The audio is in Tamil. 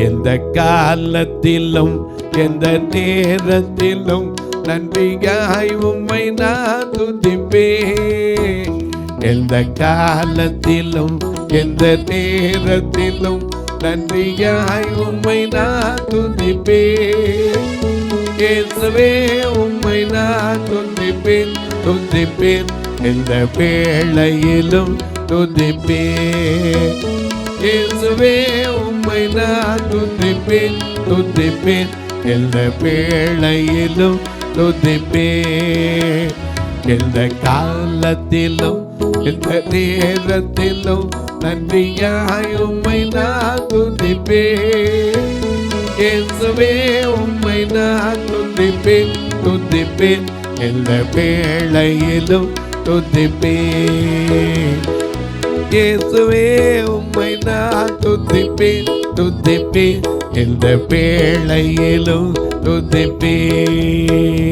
எந்த காலத்திலும் எந்த நேரத்திலும் நன்றியாய் உம்மை நான் துதிப்பேன். எந்த காலத்திலும் எந்த நேரத்திலும் நன்றியாய் உம்மை நான் துதிப்பேன். இயேசுவே உம்மை நான் துதிப்பேன் துதிப்பேன், எந்த வேளையிலும் துதிப்பேன். இயேசுவே உம்மை நான் துதிப்பேன் துதிப்பேன், எந்த வேளையிலும் துதிப்பேன். எந்த காலத்திலும் எந்த நேரத்திலும் நன்றியாய் உம்மை நான் துதிப்பேன். இயேசுவே உம்மை நான் துதிப்பேன் துதிப்பேன், எந்த வேளையிலும் துதிப்பேன். இயேசுவே உம்மை நான் துதிப்பேன் துதிப்பேன், எந்த வேளையிலும் துதிப்பேன்.